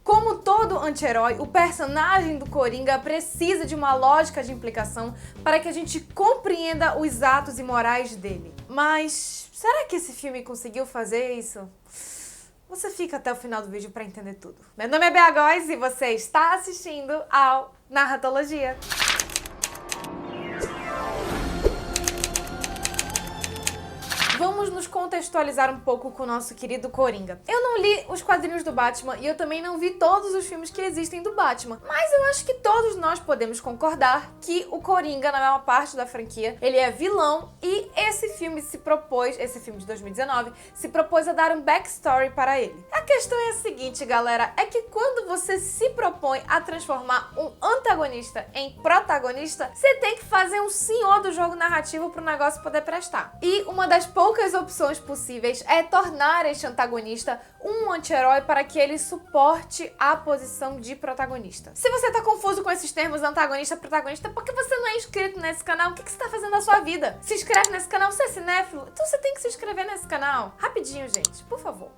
Como todo anti-herói, o personagem do Coringa precisa de uma lógica de implicação para que a gente compreenda os atos imorais dele. Mas será que esse filme conseguiu fazer isso? Você fica até o final do vídeo para entender tudo. Meu nome é Bea Góes e você está assistindo ao Narratologia. Vamos nos contextualizar um pouco com o nosso querido Coringa. Eu não li os quadrinhos do Batman e eu também não vi todos os filmes que existem do Batman, mas eu acho que todos nós podemos concordar que o Coringa, na maior parte da franquia, ele é vilão e esse filme de 2019, se propôs a dar um backstory para ele. A questão é a seguinte, galera, é que quando você se propõe a transformar um antagonista em protagonista, você tem que fazer um senhor do jogo narrativo para o negócio poder prestar. E uma das poucas opções possíveis é tornar este antagonista um anti-herói para que ele suporte a posição de protagonista. Se você tá confuso com esses termos antagonista, protagonista, porque você não é inscrito nesse canal, o que você tá fazendo na sua vida? Se inscreve nesse canal, você é cinéfilo? Então você tem que se inscrever nesse canal. Rapidinho, gente, por favor.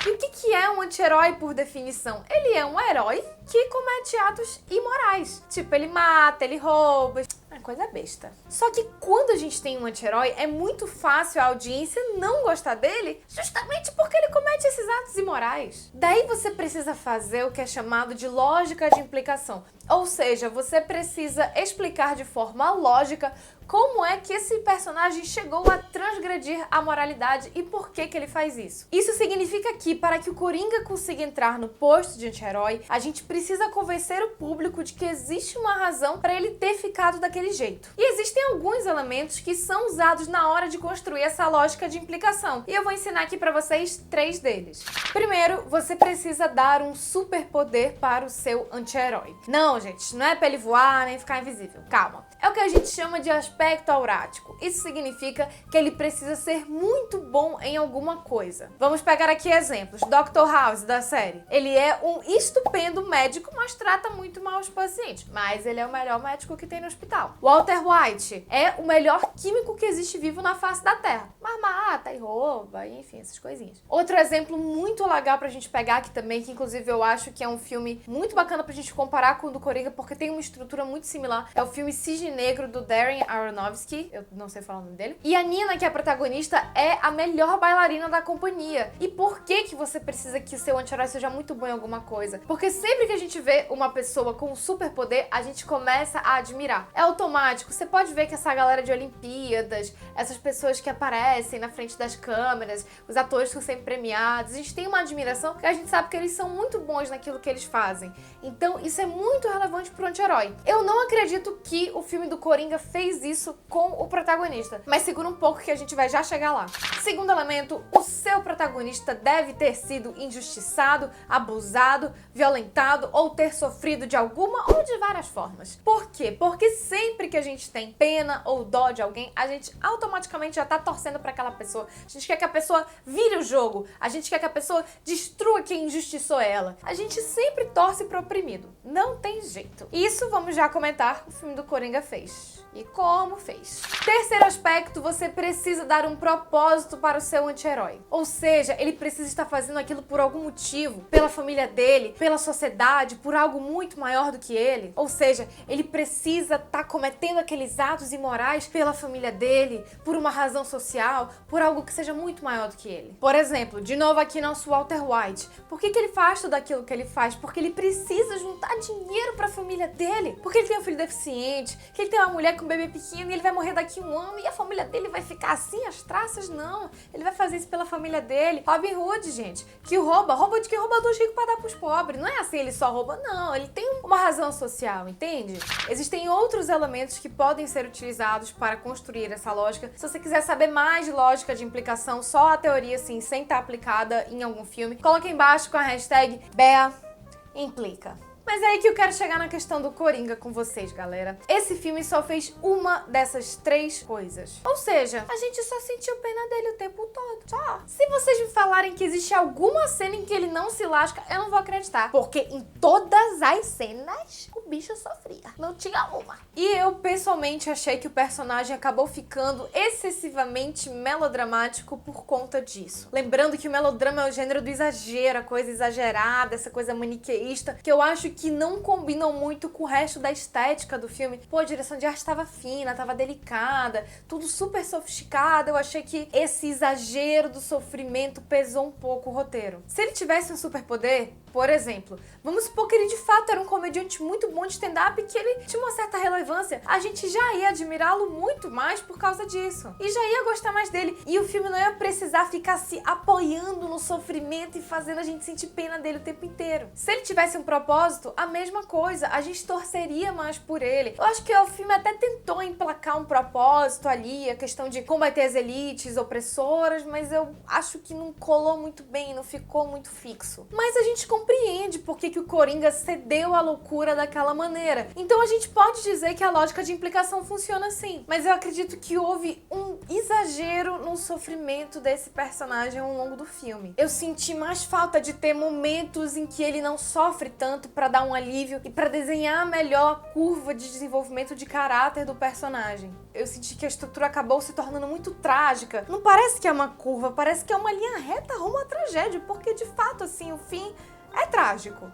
E o que é um anti-herói por definição? Ele é um herói que comete atos imorais. Tipo, ele mata, ele rouba... É coisa besta. Só que quando a gente tem um anti-herói, é muito fácil a audiência não gostar dele justamente porque ele comete esses atos imorais. Daí você precisa fazer o que é chamado de lógica de implicação. Ou seja, você precisa explicar de forma lógica como é que esse personagem chegou a transgredir a moralidade e por que ele faz isso. Isso significa que, para que o Coringa consiga entrar no posto de anti-herói, a gente precisa convencer o público de que existe uma razão para ele ter ficado daquele jeito. E existem alguns elementos que são usados na hora de construir essa lógica de implicação. E eu vou ensinar aqui para vocês 3 deles. Primeiro, você precisa dar um superpoder para o seu anti-herói. Não, gente, não é pra ele voar nem ficar invisível. Calma. É o que a gente chama de aspecto aurático. Isso significa que ele precisa ser muito bom em alguma coisa. Vamos pegar aqui exemplos. Dr. House, da série. Ele é um estupendo médico, mas trata muito mal os pacientes. Mas ele é o melhor médico que tem no hospital. Walter White é o melhor químico que existe vivo na face da Terra. Mas mata e rouba, enfim, essas coisinhas. Outro exemplo muito legal pra gente pegar aqui também, que inclusive eu acho que é um filme muito bacana pra gente comparar com o do Coringa, porque tem uma estrutura muito similar. É o filme Cisne Negro, do Darren Aronofsky, eu não sei falar o nome dele. E a Nina, que é a protagonista, é a melhor bailarina da companhia. E por que você precisa que o seu anti-herói seja muito bom em alguma coisa? Porque sempre que a gente vê uma pessoa com um superpoder, a gente começa a admirar. É automático. Você pode ver que essa galera de Olimpíadas, essas pessoas que aparecem na frente das câmeras, os atores que são sempre premiados, a gente tem uma admiração porque a gente sabe que eles são muito bons naquilo que eles fazem. Então isso é muito relevante pro anti-herói. Eu não acredito que o filme do Coringa fez isso com o protagonista, mas segura um pouco que a gente vai já chegar lá. Segundo elemento, o seu protagonista deve ter sido injustiçado, abusado, violentado ou ter sofrido de alguma ou de várias formas. Por quê? Porque sempre que a gente tem pena ou dó de alguém, a gente automaticamente já tá torcendo para aquela pessoa. A gente quer que a pessoa vire o jogo, a gente quer que a pessoa destrua quem injustiçou ela. A gente sempre torce pro oprimido. Não tem jeito. Isso vamos já comentar, o filme do Coringa fez. E como fez. Terceiro aspecto, você precisa dar um propósito para o seu anti-herói. Ou seja, ele precisa estar fazendo aquilo por algum motivo, pela família dele, pela sociedade, por algo muito maior do que ele. Ou seja, ele precisa estar cometendo aqueles atos imorais pela família dele, por uma razão social, por algo que seja muito maior do que ele. Por exemplo, de novo aqui nosso Walter White. Por que ele faz tudo aquilo que ele faz? Porque ele precisa juntar dinheiro para a família dele. Porque ele tem um filho deficiente, que ele tem uma mulher com um bebê pequeno e ele vai morrer daqui a 1 ano e a família dele vai ficar assim, as traças? Não. Ele vai fazer isso pela família dele. Robin Hood, gente, que rouba de quem rouba dos ricos para dar pros pobres. Não é assim, ele só rouba, não. Ele tem uma razão social, entende? Existem outros elementos que podem ser utilizados para construir essa lógica. Se você quiser saber mais de lógica de implicação, só a teoria, assim, sem estar aplicada em algum filme, coloca aí embaixo com a hashtag BeaImplica. Mas é aí que eu quero chegar na questão do Coringa com vocês, galera. Esse filme só fez uma dessas 3 coisas. Ou seja, a gente só sentiu pena dele o tempo todo. Só. Se vocês me falarem que existe alguma cena em que ele não se lasca, eu não vou acreditar. Porque em todas as cenas, o bicha sofria. Não tinha uma. E eu, pessoalmente, achei que o personagem acabou ficando excessivamente melodramático por conta disso. Lembrando que o melodrama é o gênero do exagero, a coisa exagerada, essa coisa maniqueísta, que eu acho que não combinam muito com o resto da estética do filme. Pô, a direção de arte estava fina, estava delicada, tudo super sofisticado. Eu achei que esse exagero do sofrimento pesou um pouco o roteiro. Se ele tivesse um superpoder, por exemplo, vamos supor que ele de fato era um comediante muito bom de stand-up e que ele tinha uma certa relevância, a gente já ia admirá-lo muito mais por causa disso. E já ia gostar mais dele. E o filme não ia precisar ficar se apoiando no sofrimento e fazendo a gente sentir pena dele o tempo inteiro. Se ele tivesse um propósito, a mesma coisa, a gente torceria mais por ele. Eu acho que o filme até tentou emplacar um propósito ali, a questão de combater as elites opressoras, mas eu acho que não colou muito bem, não ficou muito fixo. Mas a gente compreende por que o Coringa cedeu à loucura daquela maneira. Então a gente pode dizer que a lógica de implicação funciona assim. Mas eu acredito que houve um exagero no sofrimento desse personagem ao longo do filme. Eu senti mais falta de ter momentos em que ele não sofre tanto pra dar um alívio e pra desenhar melhor a curva de desenvolvimento de caráter do personagem. Eu senti que a estrutura acabou se tornando muito trágica. Não parece que é uma curva, parece que é uma linha reta rumo à tragédia, porque de fato, assim, o fim é trágico.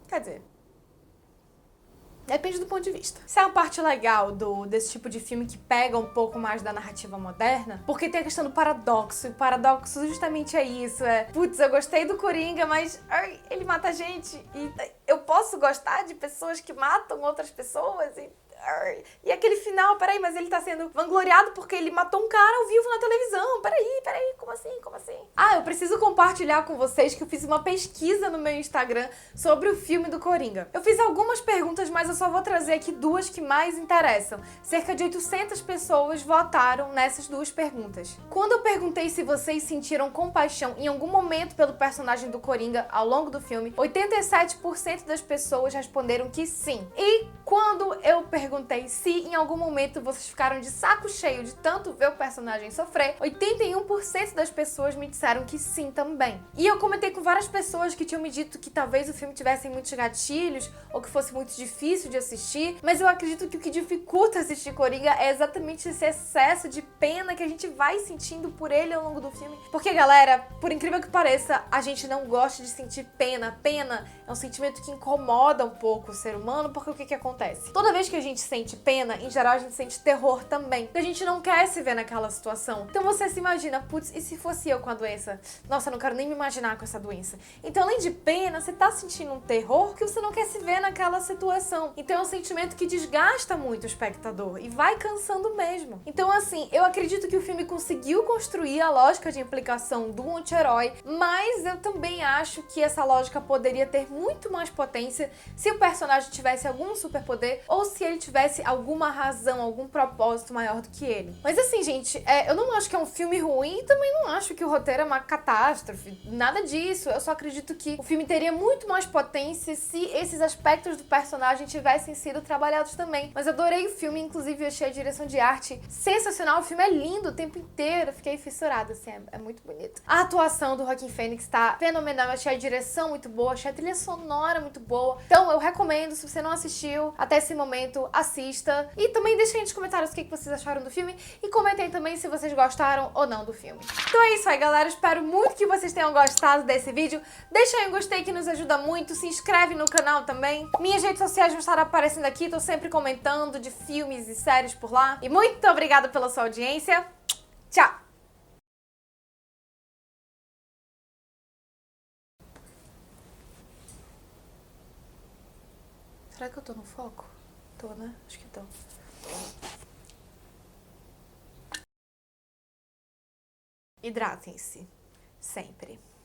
Quer dizer, depende do ponto de vista. Isso é uma parte legal desse tipo de filme que pega um pouco mais da narrativa moderna, porque tem a questão do paradoxo, e o paradoxo justamente é isso, putz, eu gostei do Coringa, mas ele mata gente, e eu posso gostar de pessoas que matam outras pessoas, e aquele final, peraí, mas ele tá sendo vangloriado porque ele matou um cara ao vivo na televisão. Peraí, como assim? Eu preciso compartilhar com vocês que eu fiz uma pesquisa no meu Instagram sobre o filme do Coringa. Eu fiz algumas perguntas, mas eu só vou trazer aqui duas que mais interessam. Cerca de 800 pessoas votaram nessas duas perguntas. Quando eu perguntei se vocês sentiram compaixão em algum momento pelo personagem do Coringa ao longo do filme, 87% das pessoas responderam que sim. E quando eu perguntei se em algum momento vocês ficaram de saco cheio de tanto ver o personagem sofrer, 81% das pessoas me disseram que sim também. E eu comentei com várias pessoas que tinham me dito que talvez o filme tivesse muitos gatilhos ou que fosse muito difícil de assistir, mas eu acredito que o que dificulta assistir Coringa é exatamente esse excesso de pena que a gente vai sentindo por ele ao longo do filme. Porque, galera, por incrível que pareça, a gente não gosta de sentir pena. Pena é um sentimento que incomoda um pouco o ser humano, porque o que acontece? Toda vez que a gente sente pena, em geral a gente sente terror também. Porque a gente não quer se ver naquela situação. Então você se imagina, putz, e se fosse eu com a doença? Nossa, eu não quero nem me imaginar com essa doença. Então, além de pena, você tá sentindo um terror que você não quer se ver naquela situação. Então é um sentimento que desgasta muito o espectador e vai cansando mesmo. Então, assim, eu acredito que o filme conseguiu construir a lógica de implicação do anti-herói, mas eu também acho que essa lógica poderia ter muito mais potência se o personagem tivesse algum superpoder ou se ele tivesse alguma razão, algum propósito maior do que ele. Mas assim, gente, eu não acho que é um filme ruim e também não acho que o roteiro é uma catástrofe, nada disso. Eu só acredito que o filme teria muito mais potência se esses aspectos do personagem tivessem sido trabalhados também. Mas eu adorei o filme, inclusive eu achei a direção de arte sensacional. O filme é lindo o tempo inteiro, eu fiquei fissurada, assim, é muito bonito. A atuação do Joaquin Phoenix tá fenomenal, eu achei a direção muito boa, achei a trilha sonora muito boa. Então eu recomendo, se você não assistiu até esse momento, assista. E também deixem aí nos comentários o que vocês acharam do filme e comentem também se vocês gostaram ou não do filme. Então é isso aí, galera. Espero muito que vocês tenham gostado desse vídeo. Deixa aí um gostei que nos ajuda muito. Se inscreve no canal também. Minhas redes sociais vão estar aparecendo aqui. Tô sempre comentando de filmes e séries por lá. E muito obrigada pela sua audiência. Tchau! Será que eu tô no foco? Tô, né? Acho que tô. Hidratem-se. Sempre.